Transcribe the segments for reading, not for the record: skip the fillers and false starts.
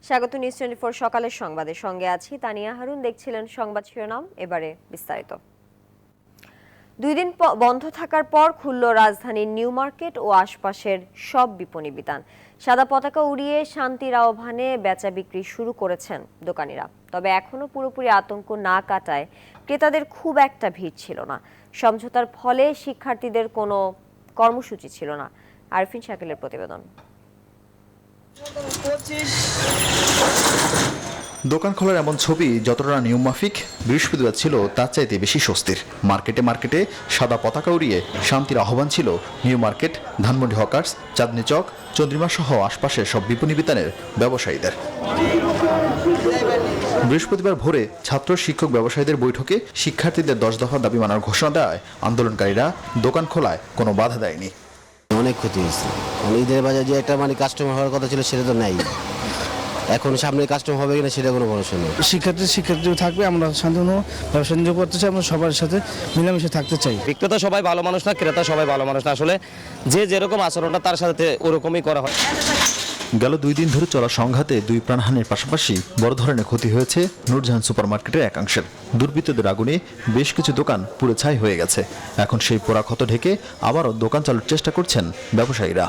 স্বাগত নিউজ 24 সকালের সংবাদের সঙ্গে আছি তানিয়া হারুন। দেখছিলেন সংবাদ শিরোনাম, এবারে বিস্তারিত। 2 দিন বন্ধ থাকার পর খুলল রাজধানীর নিউ মার্কেট ও আশপাশের সব বিপণী বিতান। সাদা পতাকা উড়িয়ে শান্তির আহ্বানে বেচা বিক্রি শুরু করেছেন দোকানিরা। তবে এখনো পুরোপুরি আতঙ্ক না কাটায় ক্রেতাদের খুব একটা ভিড় ছিল না। সমঝোতার ফলে শিক্ষার্থীদের কোনো কর্মসূচি ছিল না। আরফিন শাকিলের প্রতিবেদন। দোকান খোলার এমন ছবি যতটা নিয়ম মাফিক, বৃহস্পতিবার ছিল তার চাইতে বেশি স্বস্তির। মার্কেটে মার্কেটে সাদা পতাকা উড়িয়ে শান্তির আহ্বান ছিল নিউ মার্কেট, ধানমন্ডি হকার্স, চাঁদনী চক, চন্দ্রিমা সহ আশপাশের সব বিপণী বিতানের ব্যবসায়ীদের। বৃহস্পতিবার ভোরে ছাত্র শিক্ষক ব্যবসায়ীদের বৈঠকে শিক্ষার্থীদের 10 দফা দাবি মানার ঘোষণা দেওয়ায় আন্দোলনকারীরা দোকান খোলায় কোনো বাধা দেয়নি। অনেক ক্ষতি হয়েছে। ঈদের বাজার যে একটা কাস্টমার হওয়ার কথা ছিল সেটা তো নাই। এখন সামনে কাস্টমার হবে কিনা সেটা কোনো ভরসা নেই। শিক্ষার্থী থাকবে, আমরা শান্তনু ব্যবসা বাণিজ্য করতে চাই, আমরা সবার সাথে মিলেমিশে থাকতে চাই। বিক্রেতা সবাই ভালো মানুষ না, ক্রেতা সবাই ভালো মানুষ না। আসলে যে যেরকম আচরণটা তার সাথে ওরকমই করা হয়। গেল 2 দিন ধরে চলা সংঘাতে 2 প্রাণহানির পাশাপাশি বড় ধরনের ক্ষতি হয়েছে নূরজাহান সুপারমার্কেটের একাংশের। দুর্বৃত্তদের আগুনে বেশ কিছু দোকান পুড়ে ছাই হয়ে গেছে। এখন সেই পোড়া ক্ষত ঢেকে আবারও দোকান চালুর চেষ্টা করছেন ব্যবসায়ীরা।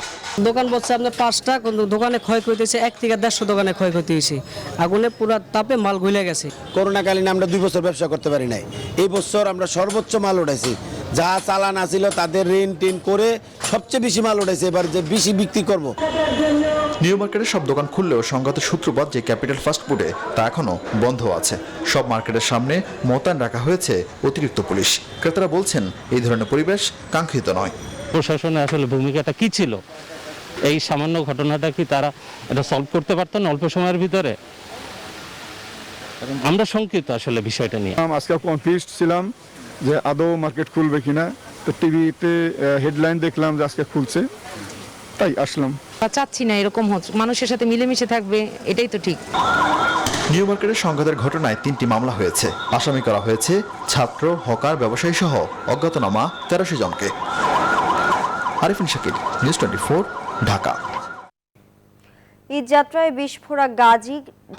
দোকান বলছে আপনার 5টা, কিন্তু দোকানে ক্ষয়ক্ষতি হয়েছে 1 থেকে 150 দোকানে ক্ষয়ক্ষতি হয়েছে। আগুনে পুরো তাপে মাল গলে গেছে। করোনাকালীন আমরা 2 বছর ব্যবসা করতে পারি নাই। এই বছর আমরা সর্বোচ্চ মাল উঠাইছি। যা চালান আছিল তাদের ঋণ টিন করে সবচেয়ে বেশি মাল উঠাইছে। এবার যে বেশি বিক্রি করব। নিউ মার্কেটের সব দোকান খুললেও সংঘাতের সূত্রপাত যে ক্যাপিটাল ফাস্ট ফুডে তা এখনো বন্ধ আছে। সব মার্কেটের সামনে মোতায়েন রাখা হয়েছে অতিরিক্ত পুলিশ। ক্রেতারা বলছেন এই ধরনের পরিবেশ কাঙ্ক্ষিত নয়। প্রশাসনের আসলে ভূমিকাটা কি ছিল? এই সামান্য ঘটনাটা কি তারা এটা সলভ করতে পারতেন অল্প সময়ের ভিতরে? আমরা শঙ্কিত আসলে বিষয়টা নিয়ে। আজকে কনফিউজড ছিলাম যে আদৌ মার্কেট খুলবে কিনা। তো টিভিতে হেডলাইন দেখলাম যে আজকে খুলছে, তাই আসলাম। চাচ্ছি না এরকম হচ্ছে, মানুষের সাথে মিলেমিশে থাকবে, এটাই তো ঠিক। নিউ মার্কেটের সংঘাতের ঘটনায় 3টি মামলা হয়েছে। আসামি করা হয়েছে ছাত্র, হকার, ব্যবসায়ী সহ অজ্ঞাতনামা 1300 জনকে। আরফিন শাকিল, নিউজ 24, ঢাকা। ঈদযাত্রায় বিস্ফোরা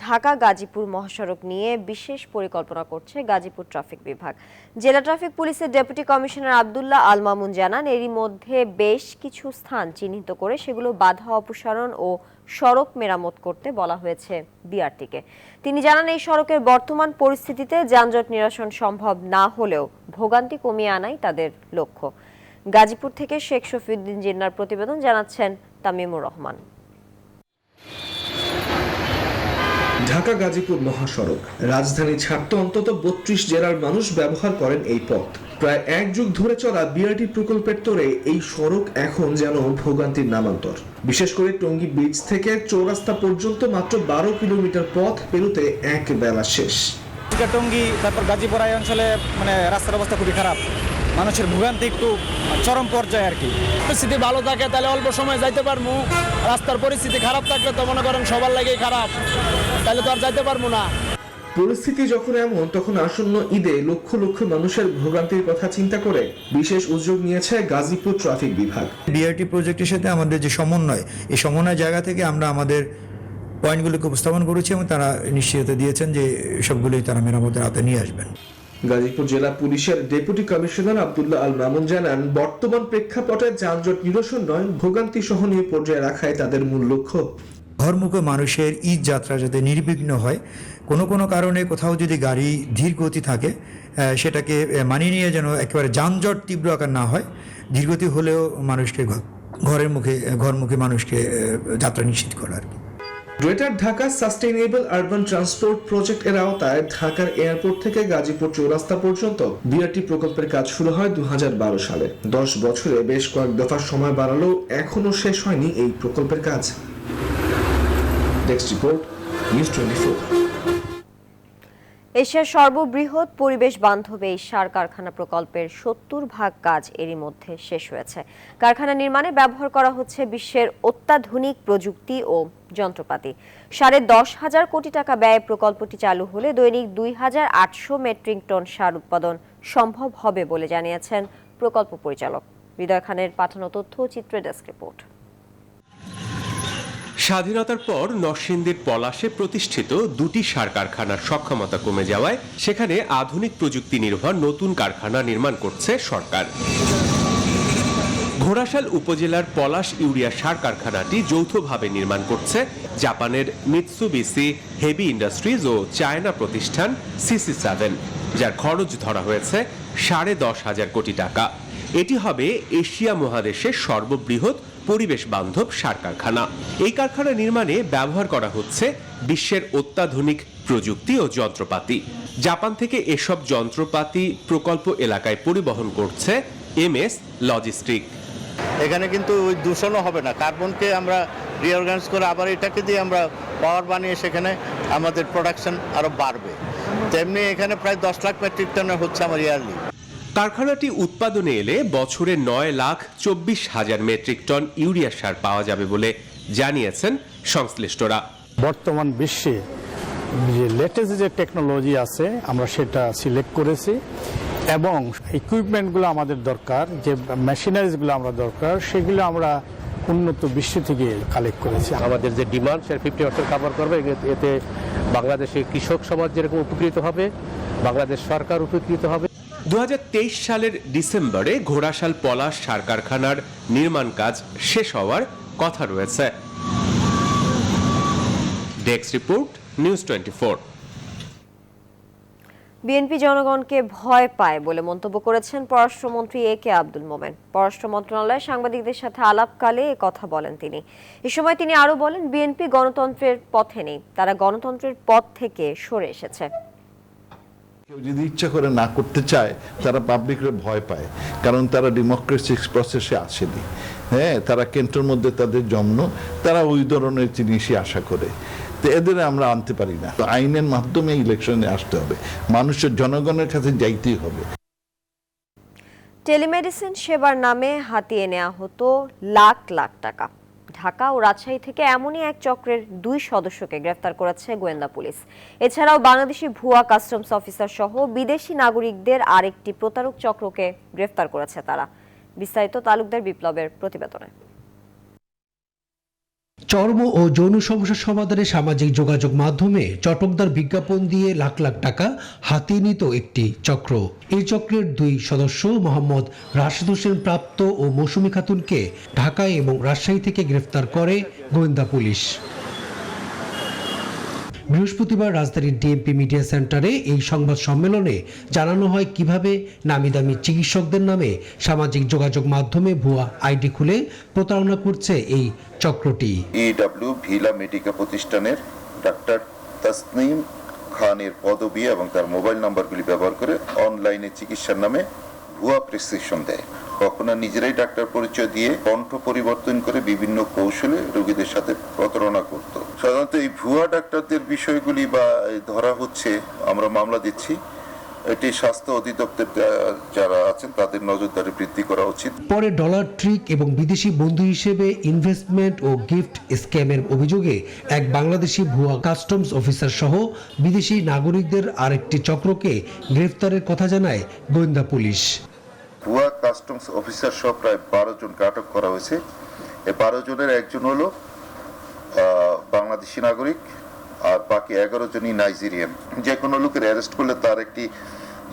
ঢাকা গাজীপুর মহাসড়ক নিয়ে বিশেষ পরিকল্পনা করছে গাজীপুর ট্রাফিক বিভাগ। জেলা ট্রাফিক পুলিশের ডেপুটি কমিশনার আব্দুল্লাহ আল মামুন জানান, এরই মধ্যে বেশ কিছু স্থান চিহ্নিত করে সেগুলো বাধা অপসারণ ও সড়ক মেরামত করতে বলা হয়েছে বিআরটিকে। তিনি জানান, এই সড়কের বর্তমান পরিস্থিতিতে যানজট নিরসন সম্ভব না হলেও ভোগান্তি কমিয়ে আনাই তাদের লক্ষ্য। গাজীপুর থেকে শেখ শফিউদ্দিন জিন্নার প্রতিবেদন, জানাচ্ছেন তামিমুর রহমান। ঢাকা গাজীপুর মহাসড়ক রাজধানী ছাড়তে অন্তত 32 জেলার মানুষ ব্যবহার করেন এই পথ। প্রায় 1 যুগ ধরে চলা বিআরটি প্রকল্পের তোড়ে এই সড়ক এখন যেন ভোগান্তির নামান্তর। বিশেষ করে টঙ্গী ব্রিজ থেকে চৌরাস্তা পর্যন্ত মাত্র 12 কিলোমিটার পথ পেরোতে এক বেলা শেষ। টঙ্গী তারপর গাজীপুর এই অঞ্চলে রাস্তার অবস্থা খুবই খারাপ, মানুষের ভোগান্তি একটু চরম পর্যায়ে আর কি। পরিস্থিতি ভালো থাকে তাহলে অল্প সময় যাইতে পারবো, রাস্তার পরিস্থিতি খারাপ থাকলে তো মনে করেন সবার লাগেই খারাপ, তাহলে তো আর যাইতে পারবো না। পরিস্থিতি যখন এমন, তখন আসন্ন ঈদে লক্ষ লক্ষ মানুষের ভোগান্তির কথা চিন্তা করে বিশেষ উদ্যোগ নিয়েছে গাজীপুর ট্রাফিক বিভাগ। বিআরটি প্রজেক্টের সাথে আমাদের যে সমন্বয়, এই সমন্বয় জায়গা থেকে আমরা আমাদের পয়েন্টগুলোকে উপস্থাপন করেছি এবং তারা নিশ্চয়তা দিয়েছেন যে সবগুলোই তারা মেরামতের আওতায় নিয়ে আসবেন। গাজীপুর জেলা পুলিশের ডেপুটি কমিশনার আব্দুল্লাহ আল মামুন জানান, বর্তমান প্রেক্ষাপটে যানজট নিরসন নয়, ভোগান্তি সহনীয় পর্যায়ে রাখাই তাদের মূল লক্ষ্য। ঘরমুখী মানুষের ঈদ যাত্রা যাতে নির্বিঘ্ন হয়, কোনো কারণে কোথাও যদি গাড়ি ধীর গতি থাকে সেটাকে মানিয়ে নিয়ে যেন একেবারে যানজট তীব্র আকার না হয়, ধীরগতি হলেও মানুষকে ঘরমুখী মানুষকে যাত্রা নিশ্চিত করা আর কি। Greater Dhaka sustainable urban transport project এর আওতায় ঢাকার এয়ারপোর্ট থেকে গাজীপুর চৌরাস্তা পর্যন্ত বিআরটি প্রকল্পের কাজ শুরু হয় 2012 সালে। 10 বছরে বেশ কয়েক দফার সময় বাড়ালেও এখনো শেষ হয়নি এই প্রকল্পের কাজ। Desk report, news 24। এশিয়ার সর্ববৃহৎ পরিবেশ বান্ধব এই সার কারখানা প্রকল্পের 70% কাজ এরই মধ্যে শেষ হয়েছে। কারখানা নির্মাণে ব্যবহার করা হচ্ছে বিশ্বের অত্যাধুনিক প্রযুক্তি ও যন্ত্রপাতি। 10.5 কোটি টাকা ব্যয়ে প্রকল্পটি চালু হলে দৈনিক 2800 মেট্রিক টন সার উৎপাদন সম্ভব হবে বলে জানিয়েছেন প্রকল্প পরিচালক। হৃদয় খানের পাঠানো তথ্য চিত্রে ডেস্ক রিপোর্ট। স্বাধীনতার পর নরসিংদীর পলাশে প্রতিষ্ঠিত দুটি সার কারখানার সক্ষমতা কমে যাওয়ায় সেখানে আধুনিক প্রযুক্তি নির্ভর নতুন কারখানা নির্মাণ করছে সরকার। ঘোড়াশাল উপজেলার পলাশ ইউরিয়া সার কারখানাটি যৌথভাবে নির্মাণ করছে জাপানের মিৎসুবিশি হেভি ইন্ডাস্ট্রিজ ও চায়না প্রতিষ্ঠান CC7, যার খরচ ধরা হয়েছে 10,500 কোটি টাকা। এটি হবে এশিয়া মহাদেশের সর্ববৃহৎ পরিবেশ বান্ধব সার কারখানা। এই কারখানা নির্মাণে ব্যবহার করা হচ্ছে বিশ্বের অত্যাধুনিক প্রযুক্তি ও যন্ত্রপাতি। জাপান থেকে এসব যন্ত্রপাতি প্রকল্প এলাকায় পরিবহন করছে MS লজিস্টিক। এখানে কিন্তু ওই দূষণও হবে না, কার্বনকে আমরা রিঅর্গানাইজ করে আবার এটাকে দিয়ে আমরা পাওয়ার বানিয়ে সেখানে আমাদের প্রোডাকশন আরো বাড়বে। তেমনি এখানে প্রায় 10 লাখ মেট্রিক টনের হচ্ছে আমার ইয়ারলি। কারখানাটি উৎপাদনে এলে বছরে 9,24,000 মেট্রিক টন ইউরিয়া সার পাওয়া যাবে বলে জানিয়েছেন সংশ্লিষ্টরা। বর্তমান বিশ্বে যে লেটেস্ট যে টেকনোলজি আছে আমরা সেটা সিলেক্ট করেছি এবং ইকুইপমেন্টগুলো আমাদের দরকার, যে মেশিনারিজগুলো আমরা দরকার সেগুলো আমরা উন্নত বিশ্ব থেকে কালেক্ট করেছি। আমাদের যে ডিমান্ড সেটা 50% কভার করবে। এতে বাংলাদেশের কৃষক সমাজ যেরকম উপকৃত হবে, বাংলাদেশ সরকার উপকৃত হবে। 2023 সালের ডিসেম্বরে ঘোড়াশাল পলাশ সার কারখানার নির্মাণ কাজ শেষ হওয়ার কথা রয়েছে। Desk report, news 24। বিএনপি জনগণকে ভয় পায় বলে মন্তব্য করেছেন পররাষ্ট্রমন্ত্রী AK আব্দুল মোমেন। পররাষ্ট্র মন্ত্রণালয়ে সাংবাদিকদের সাথে আলাপকালে এ কথা বলেন তিনি। এ সময় তিনি আরো বলেন, বিএনপি গণতন্ত্রের পথে নেই, তারা গণতন্ত্রের পথ থেকে সরে এসেছে। কেউ যদি ইচ্ছা করে না করতে চায় তারা পাবলিকের ভয় পায়, কারণ তারা ডেমোক্রেসি প্রসেসে আসেনি। হ্যাঁ, তারা কেন্দ্রের মধ্যে তাদের জন্ম, তারা ওই ধরনের জিনিসই আশা করে। তো এদের আমরা আনতে পারি না। তো আইনের মাধ্যমে ইলেকশনে আসতে হবে, মানুষের জনগণের কাছে যাইতেই হবে। টেলিমেডিসিন সেবার নামে হাতিয়ে নেওয়া হতো লাখ লাখ টাকা। ঢাকা ও রাজশাহী থেকে এমনই এক চক্রের 2 সদস্যকে গ্রেফতার করেছে গোয়েন্দা পুলিশ। এছাড়াও বাংলাদেশি ভুয়া কাস্টমস অফিসার সহ বিদেশি নাগরিকদের আরেকটি প্রতারক চক্রকে গ্রেফতার করেছে তারা। বিস্তারিত তালুকদার বিপ্লবের প্রতিবেদনে। চর্ম ও যৌন সমস্যা সমাধানে সামাজিক যোগাযোগ মাধ্যমে চটকদার বিজ্ঞাপন দিয়ে লাখ লাখ টাকা হাতিয়ে নিত একটি চক্র। এই চক্রের 2 সদস্য মোহাম্মদ রাশেদ হোসেন প্রাপ্ত ও মৌসুমী খাতুনকে ঢাকায় এবং রাজশাহী থেকে গ্রেফতার করে গোয়েন্দা পুলিশ। বৃহস্পতিবার রাজধানীর ডিএমপি মিডিয়া সেন্টারে এই সংবাদ সম্মেলনে জানানো হয় কিভাবে নামিদামি চিকিৎসকদের নামে সামাজিক যোগাযোগ মাধ্যমে ভুয়া আইডি খুলে প্রতারণা করছে এই চক্রটি। EW ভিলা মেডিকা প্রতিষ্ঠানের ডাক্তার তাসনিম খানের পদবি এবং তার মোবাইল নাম্বারগুলি ব্যবহার করে অনলাইনে চিকিৎসার নামে ভুয়া প্রেসক্রিপশন দেয়। কখনো নিজেরাই ডাক্তার পরিচয় দিয়ে কণ্ঠ পরিবর্তন করে বিভিন্ন কৌশলে রোগীদের সাথে প্রতারণা করত। সাধারণত এই ভুয়া ডাক্তারদের বিষয়গুলি বা ধরা হচ্ছে, আমরা মামলা দিচ্ছি। এটি স্বাস্থ্য অধিদপ্তর যারা আছেন তাদের নজরদারি বৃদ্ধি করা উচিত। পরে ডলার ট্রিক এবং বিদেশি বন্ধু হিসেবে ইনভেস্টমেন্ট ও গিফট স্ক্যামের অভিযোগে এক বাংলাদেশি ভুয়া কাস্টমস অফিসার সহ বিদেশি নাগরিকদের আরেকটি চক্রকে গ্রেফতারের কথা জানায় গোয়েন্দা পুলিশ। ভুয়া কাস্টমস অফিসার সহ প্রায় 12 জনকে আটক করা হয়েছে। এই 12 জনের একজন হলো বাংলাদেশি নাগরিক, আর বাকি 11 জনই নাইজেরিয়ান। যে কোনো লোকের অ্যারেস্ট করলে তার একটি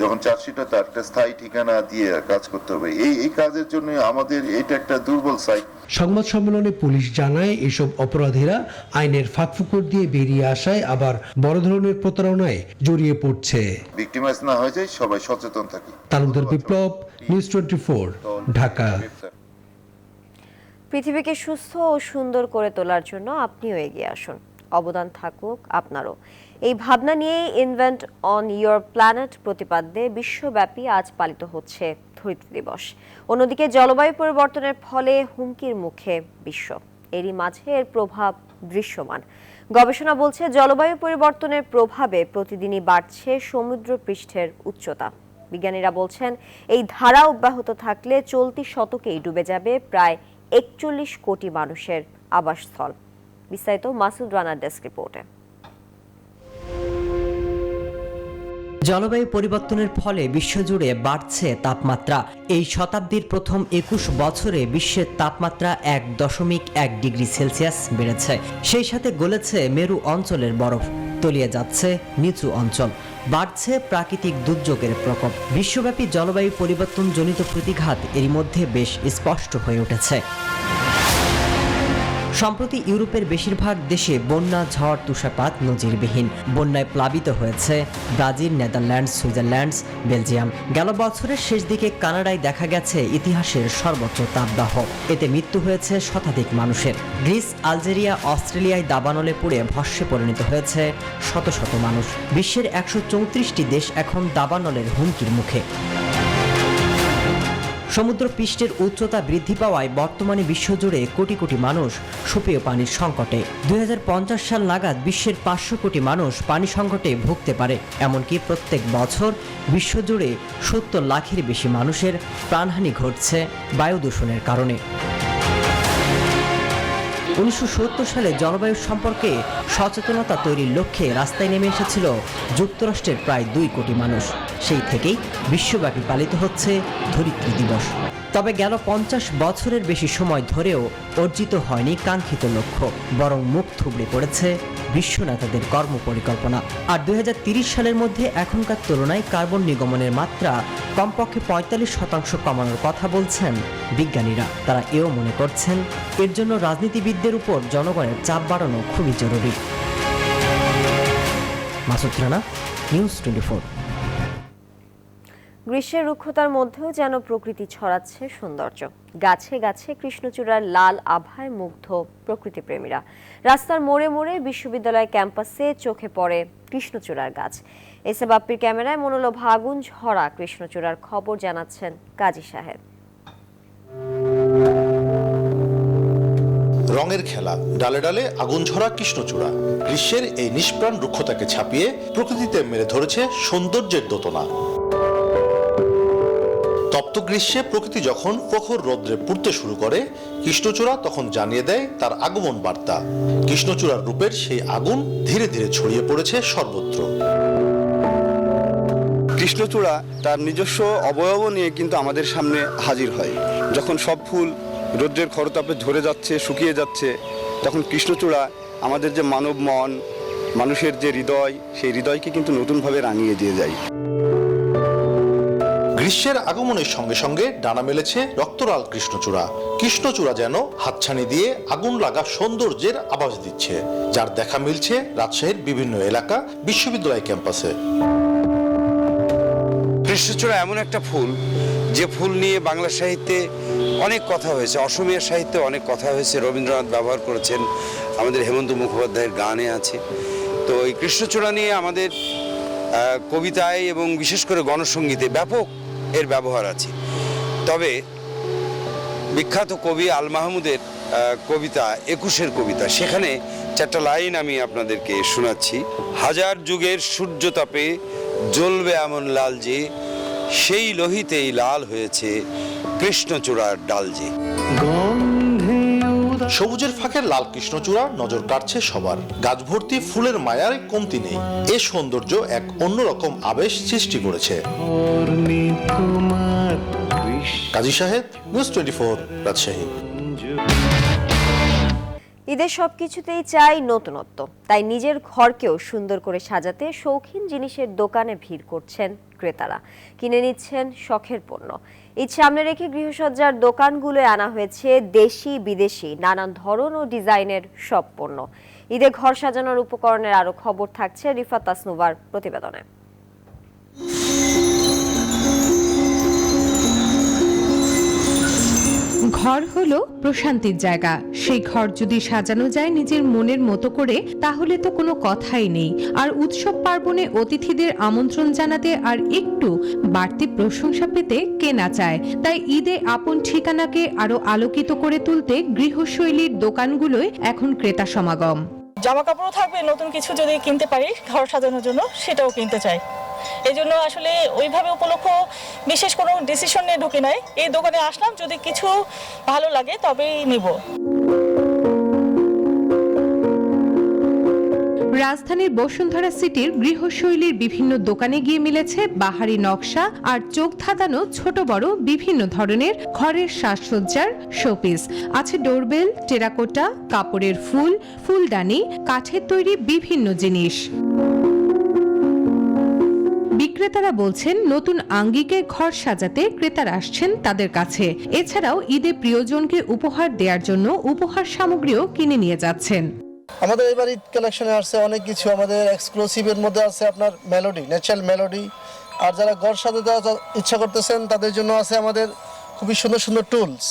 যখন চার্জশিট হয় তার একটা স্থায়ী ঠিকানা দিয়ে কাজ করতে হবে। এই কাজের জন্য আমাদের এটা একটা দুর্বল সাইট। সংবাদ সম্মেলনে পুলিশ জানায় এসব অপরাধীরা আইনের ফাঁকফোকর দিয়ে বেরিয়ে আসায় আবার বড় ধরনের প্রতারণায় জড়িয়ে পড়ছে। ভিক্টিমাইজ না হয়ে যায়, সবাই সচেতন থাকি। তালুকদার বিপ্লব, নিউজ 24, ঢাকা। পৃথিবীকে সুস্থ ও সুন্দর করে তোলার জন্য আপনিও এগিয়ে আসুন, অবদান থাকুক আপনারও। এই ভাবনা নিয়েই ইনভেন্ট অন ইয়োর প্ল্যানেট প্রতিপাদ্যে বিশ্বব্যাপী আজ পালিত হচ্ছে ধরিত্রী দিবস। অন্যদিকে জলবায়ু পরিবর্তনের ফলে হুমকির মুখে বিশ্ব, এরই মাঝে এর প্রভাব দৃশ্যমান। গবেষণা বলছে জলবায়ু পরিবর্তনের প্রভাবে প্রতিদিনই বাড়ছে সমুদ্র পৃষ্ঠের উচ্চতা। বিজ্ঞানীরা বলছেন এই ধারা অব্যাহত থাকলে চলতি শতকেই ডুবে যাবে প্রায় 41 কোটি মানুষের আবাসস্থল। বিস্তারিত মাসুদ রানার ডেস্ক রিপোর্টে। জলবায়ু পরিবর্তনের ফলে বিশ্বজুড়ে বাড়ছে তাপমাত্রা। এই শতাব্দীর প্রথম 21 বছরে বিশ্বের তাপমাত্রা 1.1 ডিগ্রি সেলসিয়াস বেড়েছে। সেই সাথে গলেছে মেরু অঞ্চলের বরফ, তলিয়ে যাচ্ছে নিচু অঞ্চল, বাড়ছে প্রাকৃতিক দুর্যোগের প্রকোপ। বিশ্বব্যাপী জলবায়ু পরিবর্তনজনিত প্রতিঘাত এরই মধ্যে বেশ স্পষ্ট হয়ে উঠেছে। সম্প্রতি ইউরোপের বেশিরভাগ দেশে বন্যা, ঝড়, তুষারপাত নজিরবিহীন। বন্যায় প্লাবিত হয়েছে ব্রাজিল, নেদারল্যান্ডস, সুইজারল্যান্ড, বেলজিয়াম। গেল বছরের শেষ দিকে কানাডায় দেখা গেছে ইতিহাসের সর্বোচ্চ তাপদাহ। এতে মৃত্যু হয়েছে শতাধিক মানুষের। গ্রিস, আলজেরিয়া, অস্ট্রেলিয়ায় দাবানলে পুড়ে ভস্মে পরিণত হয়েছে শত শত মানুষ। বিশ্বের 134টি দেশ এখন দাবানলের হুমকির মুখে। সমুদ্র পৃষ্ঠের উচ্চতা বৃদ্ধি পাওয়ায় বর্তমানে বিশ্বজুড়ে কোটি কোটি মানুষ সুপেয় পানির সংকটে। 2050 সাল নাগাদ বিশ্বের 500 কোটি মানুষ পানি সংকটে ভুগতে পারে। এমনকি প্রত্যেক বছর বিশ্বজুড়ে 70 লাখের বেশি মানুষের প্রাণহানি ঘটছে বায়ু দূষণের কারণে। 1970 সালে জলবায়ু সম্পর্কে সচেতনতা তৈরির লক্ষ্যে রাস্তায় নেমে এসেছিল যুক্তরাষ্ট্রের প্রায় 2 কোটি মানুষ। সেই থেকেই বিশ্বব্যাপী পালিত হচ্ছে ধরিত্রী দিবস। তবে গেল 50 বছরের বেশি সময় ধরেও অর্জিত হয়নি কাঙ্ক্ষিত লক্ষ্য, বরং মুখ থুবড়ে পড়েছে বিশ্ব নেতাদের কর্মপরিকল্পনা। আর 2030 সালের মধ্যে এখনকার তুলনায় কার্বন নির্গমনের মাত্রা কমপক্ষে 45% কমানোর কথা বলছেন বিজ্ঞানীরা। তারা এও মনে করছেন এর জন্য রাজনীতিবিদদের উপর জনগণের চাপ বাড়ানো খুবই জরুরি। মাসুদ রানা, নিউজ 24। গ্রীষ্মের রুক্ষতার মধ্যেও যেন প্রকৃতি ছড়াচ্ছে সৌন্দর্য। গাছে গাছে কৃষ্ণচূড়ার লাল আভায় মুগ্ধ প্রকৃতিপ্রেমীরা। রাস্তার মোড়ে মোড়ে বিশ্ববিদ্যালয় ক্যাম্পাসে চোখে পড়ে কৃষ্ণচূড়ার গাছ। এসে বাপ্পির ক্যামেরায় মনোলোভ আগুন ঝরা কৃষ্ণচূড়ার খবর জানাচ্ছেন কাজী সাহেব। রঙের খেলা, ডালে ডালে আগুন ঝরা কৃষ্ণচূড়া। গ্রীষ্মের এই নিষ্প্রাণ রুক্ষতাকে ছাপিয়ে প্রকৃতিতে মেরে ধরেছে সৌন্দর্যের দোতনা। তপ্ত গ্রীষ্মে প্রকৃতি যখন প্রখর রৌদ্রে পুড়তে শুরু করে, কৃষ্ণচূড়া তখন জানিয়ে দেয় তার আগমন বার্তা। কৃষ্ণচূড়ার রূপের সেই আগুন ধীরে ধীরে ছড়িয়ে পড়েছে সর্বত্র। কৃষ্ণচূড়া তার নিজস্ব অবয়ব নিয়ে কিন্তু আমাদের সামনে হাজির হয়। যখন সব ফুল রৌদ্রের খরতাপে ঝরে যাচ্ছে, শুকিয়ে যাচ্ছে, তখন কৃষ্ণচূড়া আমাদের যে মানব মন, মানুষের যে হৃদয়, সেই হৃদয়কে কিন্তু নতুনভাবে রাঙিয়ে দিয়ে যায়। গ্রীষ্মের আগমনের সঙ্গে সঙ্গে ডানা মেলেছে রক্তলাল কৃষ্ণচূড়া। কৃষ্ণচূড়া যেন হাতছানি দিয়ে আগুন লাগা সৌন্দর্যের আভাস দিচ্ছে, যার দেখা মিলছে রাজশাহীর বিভিন্ন এলাকা, বিশ্ববিদ্যালয় ক্যাম্পাসে। কৃষ্ণচূড়া এমন একটা ফুল, যে ফুল নিয়ে বাংলা সাহিত্যে অনেক কথা হয়েছে, অসমীয়া সাহিত্যে অনেক কথা হয়েছে। রবীন্দ্রনাথ ব্যবহার করেছেন, আমাদের হেমন্ত মুখোপাধ্যায়ের গানে আছে। তো এই কৃষ্ণচূড়া নিয়ে আমাদের কবিতায় এবং বিশেষ করে গণসঙ্গীতে ব্যাপক এর ব্যবহার আছে। তবে বিখ্যাত কবি আল মাহমুদের কবিতা 21-এর কবিতা, সেখানে 4টা লাইন আমি আপনাদেরকে শোনাচ্ছি। হাজার যুগের সূর্যতাপে জ্বলবে এমন লাল যে, সেই লোহিতেই লাল হয়েছে কৃষ্ণচূড়ার ডাল যে। সবুজের ফাঁকে লাল কৃষ্ণচূড়া নজর কাটছে সবার। গাছ ভর্তি ফুলের মায়ার কমতি নেই। এ সৌন্দর্য এক অন্যরকম আবেশ সৃষ্টি করেছে। কাজী সাহেব, নিউজ 24, রাজশাহী। ঈদের সবকিছুতেই চাই নতুনত্ব, তাই নিজের ঘরকেও সুন্দর করে সাজাতে শৌখিন জিনিসের দোকানে ভিড় করছেন ক্রেতারা। কিনে নিচ্ছেন শখের পণ্য। ঈদ সামনে রেখে গৃহসজ্জার দোকানগুলোয় আনা হয়েছে দেশি বিদেশি নানান ধরন ও ডিজাইনের সব পণ্য। ঈদে ঘর সাজানোর উপকরণের আরো খবর থাকছে রিফাত তাসনুভার প্রতিবেদনে। ঘর হলো প্রশান্তির জায়গা। সেই ঘর যদি সাজানো যায় নিজের মনের মতো করে, তাহলে তো কোনো কথাই নেই। আর উৎসব পার্বণে অতিথিদের আমন্ত্রণ জানাতে আর একটু বাড়তি প্রশংসা পেতে কে না চায়। তাই ঈদে আপন ঠিকানাকে আরো আলোকিত করে তুলতে গৃহশৈলীর দোকানগুলোয় এখন ক্রেতা সমাগম। জামা কাপড়ও থাকবে, নতুন কিছু যদি কিনতে পারি ঘর সাজানোর জন্য, সেটাও কিনতে চাই। এই জন্য আসলে ওইভাবে উপলক্ষ বিশেষ কোনো ডিসিশন নিয়ে ঢুকে নাই। এই দোকানে আসলাম, যদি কিছু ভালো লাগে তবেই নিব। রাজধানীর বসুন্ধরা সিটির গৃহশৈলীর বিভিন্ন দোকানে গিয়ে মিলেছে বাহারি নকশা আর চোখ ধাঁধানো ছোট বড় বিভিন্ন ধরনের ঘরের সাজসজ্জার শোপিস। আছে ডোরবেল, টেরাকোটা, কাপড়ের ফুল, ফুলদানি, কাঠের তৈরি বিভিন্ন জিনিস। বিক্রেতারা বলছেন নতুন আঙ্গিকে ঘর সাজাতে ক্রেতারা আসছেন তাদের কাছে। এছাড়াও ঈদে প্রিয়জনকে উপহার দেওয়ার জন্য উপহার সামগ্রীও কিনে নিয়ে যাচ্ছেন। আমাদের এবার ঈদ কালেকশনে আসছে অনেক কিছু। আমাদের এক্সক্লুসিভের মধ্যে আছে আপনার মেলোডি, ন্যাচারাল মেলোডি। আর যারা ঘর সাজাতে ইচ্ছা করতেছেন তাদের জন্য আছে আমাদের খুবই সুন্দর সুন্দর টুলস।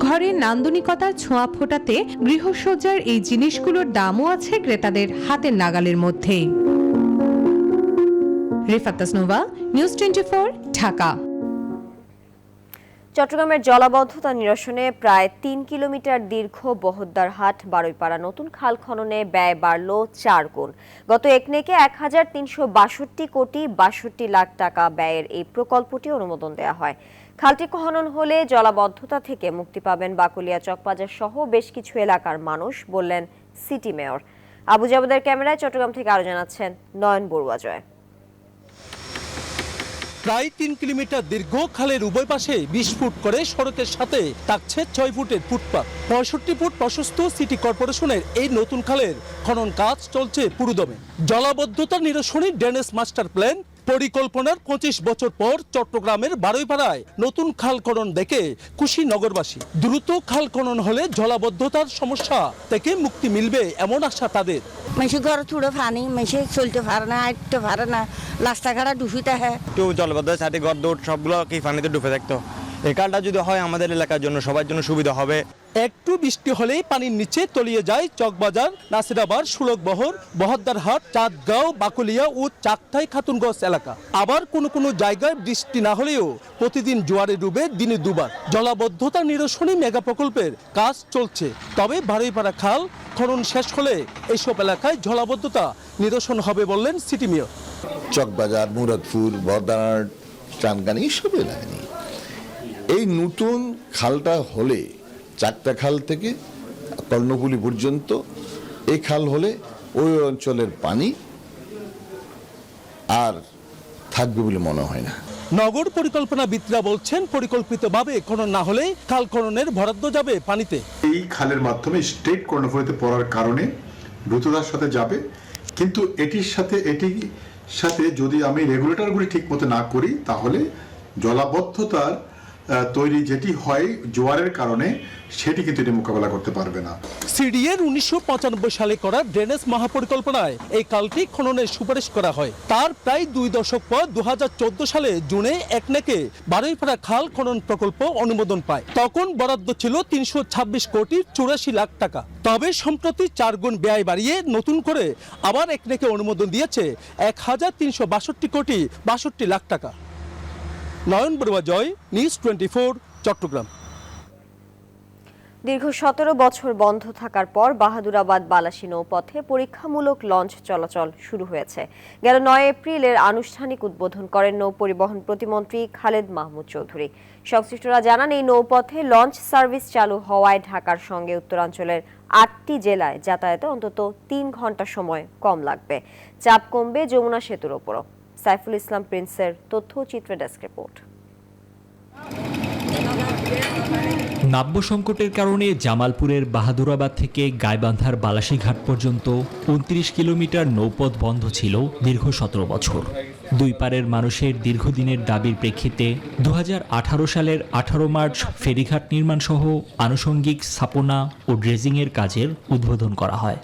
ঘরে নান্দনিকতার ছোঁয়া ফোটাতে গৃহসজ্জার এই জিনিসগুলোর দামও আছে ক্রেতাদের হাতের নাগালের মধ্যেই। রিফাত তাসনুভা, নিউজ 24, ঢাকা। চট্টগ্রামের জলাবদ্ধতা নিরসনে প্রায় 3 কিলোমিটার দীর্ঘ বহদ্দারহাট বারুইপাড়া নতুন খাল খননে ব্যয় বাড়ল 4 গুণ। গত একনেকে 1362 কোটি 62 লাখ টাকা ব্যয়ের এই প্রকল্পটি অনুমোদন দেওয়া হয়। খালটি খনন হলে জলাবদ্ধতা থেকে মুক্তি পাবেন বাকুলিয়া, চকবাজার সহ বেশ কিছু এলাকার মানুষ, বললেন সিটি মেয়র। আবু জাবেদের ক্যামেরায় চট্টগ্রাম থেকে আরো জানাচ্ছেন নয়ন বড়ুয়া জয়। প্রায় 3 কিলোমিটার দীর্ঘ খালের উভয় পাশে 20 ফুট করে সড়কের সাথে থাকছে 6 ফুটের ফুটপাত। 65 ফুট প্রশস্ত সিটি কর্পোরেশনের এই নতুন খালের খনন কাজ চলছে পুরোদমে। জলাবদ্ধতা নিরসনে ড্রেনেজ মাস্টার প্ল্যান পরিকল্পনার 25 বছর পর চট্টগ্রামের বারুইপাড়ায় নতুন খাল খনন দেখে খুশি নগরবাসী। দ্রুত খাল খনন হলে জলাবদ্ধতার সমস্যা থেকে মুক্তি মিলবে এমন আশা তাদের। মেশে ঘর ছুড়ে পানি, মেশে চলতে পারে না, হাঁটতে পারে না, রাস্তাঘাট দূষিত হয়। একটু জলবদ্ধতার সাথে ঘর দৌড় সবগুলো কি পানিতে ডুবে থাকতো। এই কালটা যদি হয় আমাদের এলাকার জন্য সবার জন্য সুবিধা হবে। একটু বৃষ্টি হলেই পানির নিচে তলিয়ে যায় চকবাজার, নাসিরাবাদ, সুলকবহর, বহদ্দারহাট, চাঁদগাঁও, বাকুলিয়া ও চাকথাই খাতুনগঞ্জ এলাকা। আবার কোনো জায়গায় বৃষ্টি না হলেও প্রতিদিন জোয়ারে ডুবে দিনে দুবার। জলাবদ্ধতা নিরসনে মেগা প্রকল্পের কাজ চলছে। তবে বারুইপাড়া খাল খনন শেষ হলে এইসব এলাকায় জলাবদ্ধতা নিরসন হবে বললেন সিটি মেয়র। চকবাজার, মুরাদপুর, বহদ্দারহাট, চাঁদগানি সব এলাকা নিয়ে এই নতুন খালটা হলে চাকতা খাল থেকে কর্ণফুলী পর্যন্ত এই খাল হলে ওই অঞ্চলের পানি আর থাকবে বলে মনে হয় না। নগর পরিকল্পনাবিদরা বলছেন পরিকল্পিতভাবে খনন না হলে খাল খননের বরাদ্দ যাবে পানিতে। এই খালের মাধ্যমে স্ট্রেট কর্ণফুলীতে পড়ার কারণে দ্রুততার সাথে যাবে, কিন্তু এটির সাথে যদি আমি রেগুলেটরগুলি ঠিক মতো না করি তাহলে জলাবদ্ধতার তৈরি যেটি হয় জোয়ারের কারণে সেটি কিন্তু এটি মোকাবেলা করতে পারবে না। সিডিএর 1995 সালে করা ড্রেনেজ মহাপরিকল্পনায় এই খালটি খননের সুপারিশ করা হয়। তার প্রায় 2 দশক পর 2014 সালে জুনে একনেকে বারুইপাড়া খাল খনন প্রকল্প অনুমোদন পায়। তখন বরাদ্দ ছিল 326 কোটি 84 লাখ টাকা। তবে সম্প্রতি 4 গুণ ব্যয় বাড়িয়ে নতুন করে আবার একনেকে অনুমোদন দিয়েছে 1362 কোটি 62 লাখ টাকা। নয়ন বড়ুয়া জয়, নিউজ 24, চট্টগ্রাম। দীর্ঘ 17 বছর বন্ধ থাকার পর বাহাদুরাবাদ বালাসী নৌপথে পরীক্ষামূলক লঞ্চ চলাচল শুরু হয়েছে। গেল 9 এপ্রিলের আনুষ্ঠানিক উদ্বোধন করেন নৌ পরিবহন প্রতিমন্ত্রী খালেদ মাহমুদ চৌধুরী। সংশ্লিষ্টরা জানান, এই নৌপথে লঞ্চ সার্ভিস চালু হওয়ায় ঢাকার সঙ্গে উত্তরাঞ্চলের 8টি জেলায় যাতায়াতে অন্তত 3 ঘন্টা সময় কম লাগবে। চাপ কমবে যমুনা সেতুর ওপরও। Saiful Islam প্রিন্সের তথ্যচিত্র desk report. নাব্য সংকটের কারণে জামালপুরের বাহাদুরাবাদ থেকে গাইবান্ধার বালাসীঘাট পর্যন্ত 29 কিলোমিটার নৌপথ বন্ধ ছিল দীর্ঘ 17 বছর। দুই পারের মানুষের দীর্ঘদিনের দাবির প্রেক্ষিতে 2018 সালের 18 মার্চ ফেরিঘাট নির্মাণ সহ আনুষঙ্গিক স্থাপনা ও ড্রেজিংয়ের কাজের উদ্বোধন করা হয়।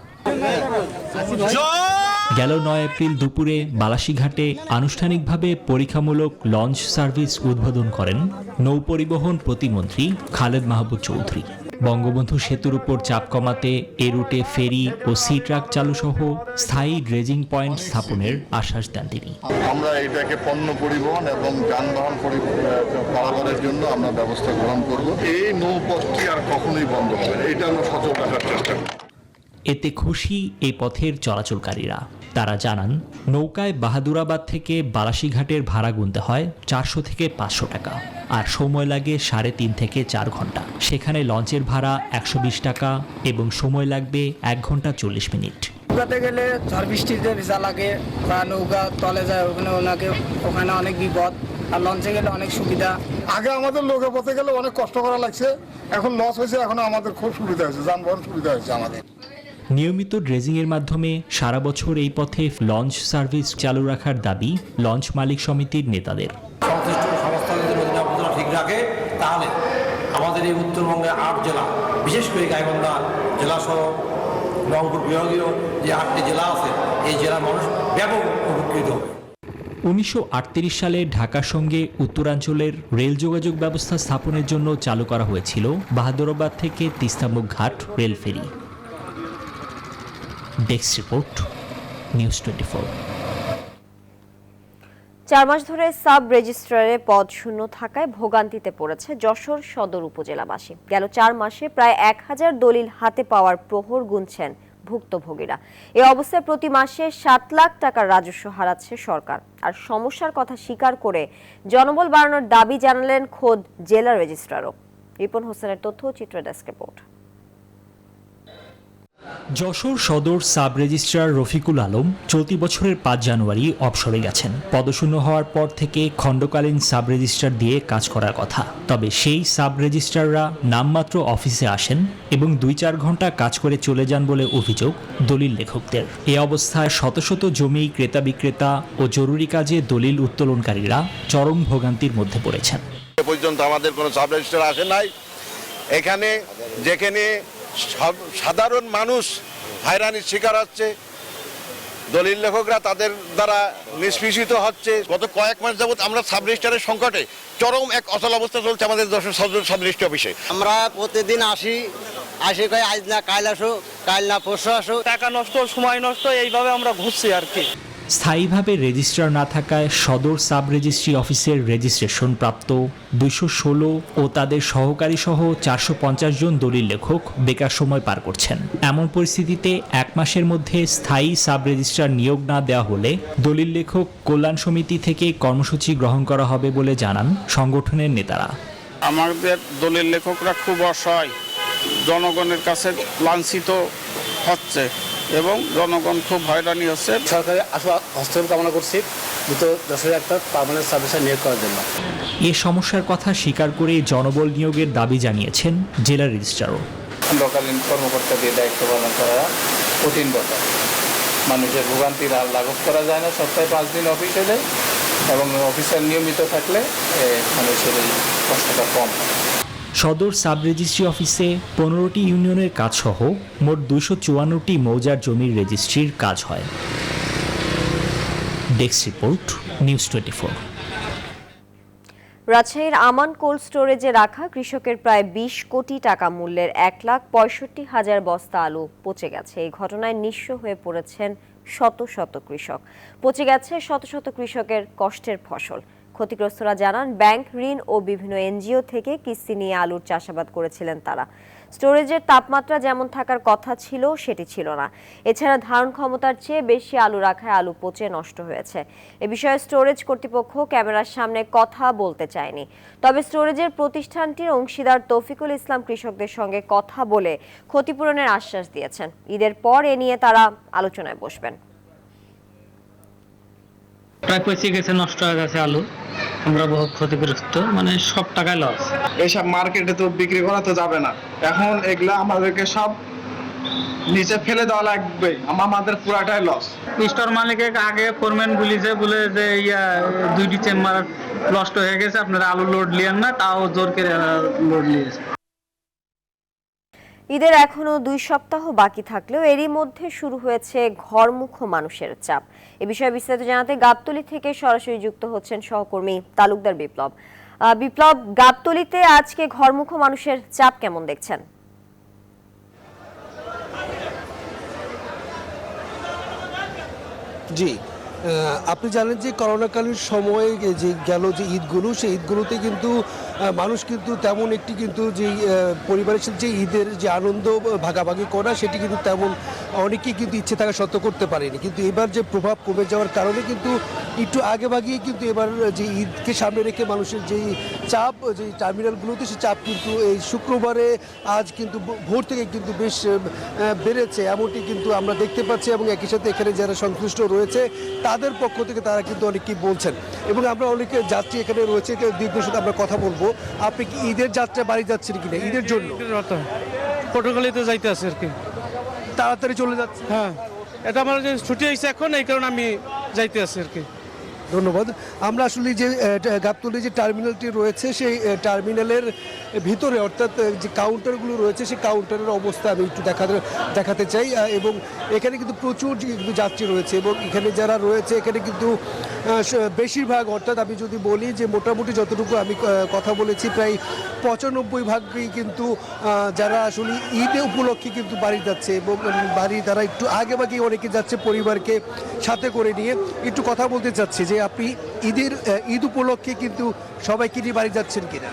গেল 9 এপ্রিল দুপুরে বালাসীঘাটে আনুষ্ঠানিকভাবে পরীক্ষামূলক লঞ্চ সার্ভিস উদ্বোধন করেন নৌ পরিবহন প্রতিমন্ত্রী খালেদ মাহমুদ চৌধুরী। বঙ্গবন্ধু সেতুর উপর চাপ কমাতে এ রুটে ফেরি ও সি ট্রাক চালু সহ স্থায়ী ড্রেজিং পয়েন্ট স্থাপনের আশ্বাস দেন তিনি। আমরা এটাকে পণ্য পরিবহন এবং যানবাহন পারাপারের জন্য আমরা ব্যবস্থা গ্রহণ করব। এই নৌপথটি আর কখনোই বন্ধ হবে না, এটা আমরা সচল রাখার চেষ্টা করব। এতে খুশি এই পথের চলাচলকারীরা। তারা জানান, নৌকায় বাহাদুরাবাদ থেকে বালাসীঘাটের ভাড়া গুনতে হয় 400 থেকে 500 টাকা, আর সময় লাগে 3.5 থেকে 4 ঘন্টা। সেখানে লঞ্চের ভাড়া 120 টাকা এবং সময় লাগবে 1 ঘন্টা 40 মিনিট। নৌকাতে গেলে ঝড় বৃষ্টিতে ভিজা লাগে বা নৌকা তলে যায় ওখানে অনেক বিপদ, আর লঞ্চে গেলে অনেক সুবিধা। আগে আমাদের লোকে পথে গেলে অনেক কষ্ট করা লাগছে, এখন লস হয়েছে, এখন আমাদের খুব সুবিধা হয়েছে, যানবাহন সুবিধা হয়েছে আমাদের। নিয়মিত ড্রেজিংয়ের মাধ্যমে সারা বছর এই পথে লঞ্চ সার্ভিস চালু রাখার দাবি লঞ্চ মালিক সমিতির নেতাদের। সংশ্লিষ্ট সংস্থা যদি নদী নাব্যতা ঠিক রাখে তাহলে আমাদের এই উত্তরবঙ্গের 8 জেলা, বিশেষ করে গাইবান্ধা জেলাসহ রংপুর বিভাগীয় যে 8টি জেলা আছে, এই জেলার মানুষ ব্যাপক উপকৃত হবে। 1938 সালে ঢাকার সঙ্গে উত্তরাঞ্চলের রেল যোগাযোগ ব্যবস্থা স্থাপনের জন্য চালু করা হয়েছিল বাহাদুরাবাদ থেকে Tistamukh Ghat rail ferry. Desk report, news 24। 4 মাস ধরে সাব রেজিস্ট্রারে পদ শূন্য থাকায় ভোগান্তিতে পড়েছে যশোর সদর উপজেলাবাসী। গেল 4 মাসে প্রায় 1000 দলিল হাতে পাওয়ার প্রহর গুনছেন ভুক্তভোগীরা। এই অবস্থায় প্রতি মাসে 7 লাখ টাকার রাজস্ব হারাচ্ছে সরকার। আর সমস্যার কথা স্বীকার করে জনবল বাড়ানোর দাবি জানালেন খোদ জেলা রেজিস্ট্রারও। রিপন হোসেনের তথ্য, চিত্র ডেস্ক রিপোর্ট। যশোর সদর সাব রেজিস্ট্রার রফিকুল আলম চলতি বছরের 5 জানুয়ারি অবসরে গেছেন। পদশূন্য হওয়ার পর থেকে খণ্ডকালীন সাব রেজিস্ট্রার দিয়ে কাজ করার কথা। তবে সেই সাব রেজিস্ট্রাররা নামমাত্র অফিসে আসেন এবং 2-4 ঘন্টা কাজ করে চলে যান বলে অভিযোগ দলিল লেখকদের। এই অবস্থায় শত শত জমি ক্রেতা বিক্রেতা ও জরুরি কাজে দলিল উত্তোলনকারীরা চরম ভোগান্তির মধ্যে পড়েছেন। এ পর্যন্ত আমাদের কোনো সাব রেজিস্ট্রার আসে নাই। এখানে যেখানে সাধারণ মানুষ হয়রানির শিকার হচ্ছে, দলিল লেখকরা তাদের দ্বারা নিষ্পেষিত হচ্ছে। গত কয়েক মাস যাবত আমরা সাব রেজিস্ট্রারের সংকটে চরম এক অচল অবস্থা চলছে আমাদের যশোর সদর সাব রেজিস্ট্রি অফিসে। আমরা প্রতিদিন আসি কই আজ না কাল আসো, কাল না পরশু আসো, টাকা নষ্ট, সময় নষ্ট, এইভাবে আমরা ঘুরছি আর কি। স্থায়ীভাবে রেজিস্ট্রার না থাকায় সদর সাব রেজিস্ট্রি অফিসের রেজিস্ট্রেশন প্রাপ্ত 216 ও তাদের সহকারী সহ 450 জন দলিল লেখক বেকার সময় পার করছেন। এমন পরিস্থিতিতে 1 মাসের মধ্যে স্থায়ী সাব রেজিস্ট্রার নিয়োগ না দেওয়া হলে দলিল লেখক কল্যাণ সমিতি থেকে কর্মসূচি গ্রহণ করা হবে বলে জানান সংগঠনের নেতারা। আমাদের দলিল লেখকরা খুব অসহায়, জনগণের কাছে লাঞ্ছিত হচ্ছে এবং জনগণ খুব হয়রানি হচ্ছে। সরকারি হস্তক্ষেপ কামনা করছি যশোরে একটা পার্মানেন্ট সার্ভিসে নিয়োগ করার জন্য। এ সমস্যার কথা স্বীকার করে জনবল নিয়োগের দাবি জানিয়েছেন জেলা রেজিস্ট্রারও। খণ্ডকালীন কর্মকর্তা দিয়ে দায়িত্ব পালন করা কঠিন ব্যাপার। মানুষের ভোগান্তির আর লাঘব করা যায় না। সপ্তাহে 5 দিন অফিসে যায় এবং অফিসার নিয়মিত থাকলে মানুষের এই কষ্টটা কম হয়। সদর সাব রেজিস্ট্রি অফিসে 15টি ইউনিয়নের কাজসহ মোট 254টি মৌজার জমির রেজিস্ট্রির কাজ হয়। Desk report, news 24। রাজশাহীর আমান কোল্ড স্টোরেজে রাখা কৃষকের প্রায় 20 কোটি টাকা মূল্যের 1,65,000 বস্তা আলু পচে গেছে। এই ঘটনায় নিঃস্ব হয়ে পড়েছেন শত শত কৃষক। পচে গেছে শত শত কৃষকের কষ্টের ফসল। ক্ষতিগ্রস্তরা জানান, ব্যাংক ঋণ ও বিভিন্ন এনজিও থেকে কিস্তি নিয়ে আলুর চাষাবাদ করেছিলেন তারা। স্টোরেজের তাপমাত্রা যেমন থাকার কথা ছিল সেটি ছিল না। এছাড়া ধারণ ক্ষমতার চেয়ে বেশি আলু রাখায় আলু পচে নষ্ট হয়েছে। এ বিষয়ে স্টোরেজ কর্তৃপক্ষ ক্যামেরার সামনে কথা বলতে চায়নি। তবে স্টোরেজের প্রতিষ্ঠানটির অংশীদার তৌফিকুল ইসলাম কৃষকদের সঙ্গে কথা বলে ক্ষতিপূরণের আশ্বাস দিয়েছেন। ঈদের পর এ নিয়ে তারা আলোচনায় বসবেন। প্রায় পচে গেছে, নষ্ট হয়ে গেছে আলু। আমরা বহু ক্ষতিগ্রস্ত, মানে সব টাকায় লস। এইসব মার্কেটে তো বিক্রি করা তো যাবে না। এখন এগুলা আমাদেরকে সব নিচে ফেলে দেওয়া লাগবে, আমাদের পুরাটাই লস। স্টোর মালিককে আগে ফোরম্যান বলে যে 2টি চেম্বার নষ্ট হয়ে গেছে, আপনারা আলু লোড লিয়েন না, তাও জোর করে লোড নিয়েছে। ঈদের এখনো 2 সপ্তাহ বাকি থাকলেও এরই মধ্যে শুরু হয়েছে ঘরমুখ মানুষের চাপ। এ বিষয়ে বিস্তারিত জানাতে গাবতলী থেকে সরাসরি যুক্ত হচ্ছেন সহকর্মী তালুকদার বিপ্লব। বিপ্লব, গাবতলীতে আজকে ঘরমুখ মানুষের চাপ কেমন দেখছেন? জি, আপনি জানেন যে করোনাকালীন সময়ে যে গেল যে ঈদগুলো, সেই ঈদগুলোতে কিন্তু মানুষ কিন্তু তেমন একটি কিন্তু যে পরিবারের সাথে যে ঈদের যে আনন্দ ভাগাভাগি করা, সেটি কিন্তু তেমন অনেকেই কিন্তু ইচ্ছে থাকা সত্ত্বেও করতে পারেনি। কিন্তু এবার যে প্রভাব কমে যাওয়ার কারণে কিন্তু একটু আগে ভাগেই কিন্তু এবার যে ঈদকে সামনে রেখে মানুষের যেই চাপ, যে টার্মিনালগুলোতে সে চাপ কিন্তু এই শুক্রবারে আজ কিন্তু ভোর থেকে কিন্তু বেশ বেড়েছে, এমনটি কিন্তু আমরা দেখতে পাচ্ছি। এবং একই সাথে এখানে যারা সংশ্লিষ্ট রয়েছে তাদের পক্ষ থেকে তারা কিন্তু অনেকেই বলছেন, এবং আমরা অনেকে যাত্রী এখানে রয়েছে, দীর্ঘের সাথে আমরা কথা বলবো। আপনি কি ঈদের যাত্রা বাড়ি যাচ্ছেন কিনা? ঈদের জন্য পটুয়াখালীতে যাইতে আছে আর কি, তাড়াতাড়ি চলে যাচ্ছে। হ্যাঁ, এটা আমার যে ছুটি হয়েছে এখন, এই কারণে আমি যাইতে আছি আর কি। ধন্যবাদ। আমরা আসলে যে গাবতলী যে টার্মিনালটি রয়েছে সেই টার্মিনালের ভিতরে, অর্থাৎ যে কাউন্টারগুলো রয়েছে সেই কাউন্টারের অবস্থা আমি একটু দেখাতে চাই। এবং এখানে কিন্তু প্রচুর যাত্রী রয়েছে, এবং এখানে যারা রয়েছে এখানে কিন্তু বেশিরভাগ, অর্থাৎ আমি যদি বলি যে মোটামুটি যতটুকু আমি কথা বলেছি প্রায় 95% কিন্তু যারা আসলে ঈদে উপলক্ষে কিন্তু বাড়ি যাচ্ছে, এবং বাড়ি তারা একটু আগে অনেকে যাচ্ছে পরিবারকে সাথে করে নিয়ে। একটু কথা বলতে চাচ্ছি যে আপনি ঈদ উপলক্ষে কিন্তু সবাইকে নিয়ে বাড়ি যাচ্ছেন কিনা?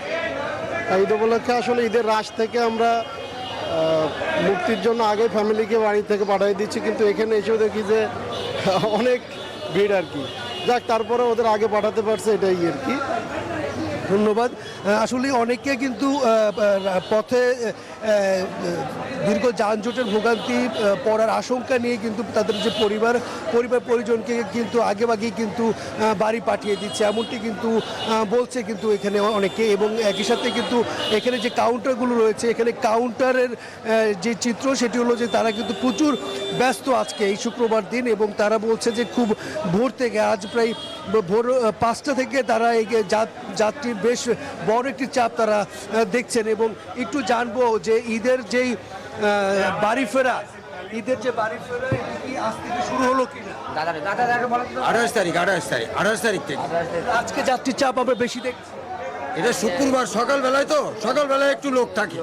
ঈদ উপলক্ষে আসলে ঈদের রাশ থেকে আমরা মুক্তির জন্য আগে ফ্যামিলিকে বাড়ি থেকে পাঠিয়ে দিচ্ছি, কিন্তু এখানে এসেও দেখি যে অনেক ভিড় আর কি। যাক, তারপরে ওদের আগে পাঠাতে পারছে, এটাই আর কি। ধন্যবাদ। আসলে অনেকে কিন্তু পথে দীর্ঘ যানজটের ভোগান্তি পড়ার আশঙ্কা নিয়ে কিন্তু তাদের যে পরিবার পরিজনকে কিন্তু আগেভাগেই কিন্তু বাড়ি পাঠিয়ে দিচ্ছে, এমনটি কিন্তু বলছে কিন্তু এখানে অনেকে। এবং একই সাথে কিন্তু এখানে যে কাউন্টারগুলো রয়েছে, এখানে কাউন্টারের যে চিত্র সেটি হলো যে তারা কিন্তু প্রচুর ব্যস্ত আজকে এই শুক্রবার দিন, এবং তারা বলছে যে খুব ভোর থেকে, আজ প্রায় ভোর 5টা থেকে তারা এই যাত্রীর বেশ বড় একটি চাপ তারা দেখছেন। এবং একটু জানবো যে ঈদের যেই বাড়ি ফেরা, ঈদের যে বাড়ি ফেরা কি আজ থেকে শুরু হলো কিনা? 28 তারিখ থেকে আজকে যাত্রীর চাপ আমরা বেশি দেখছি। এটা শুক্রবার সকালবেলায়, তো সকালবেলায় একটু লোক থাকে,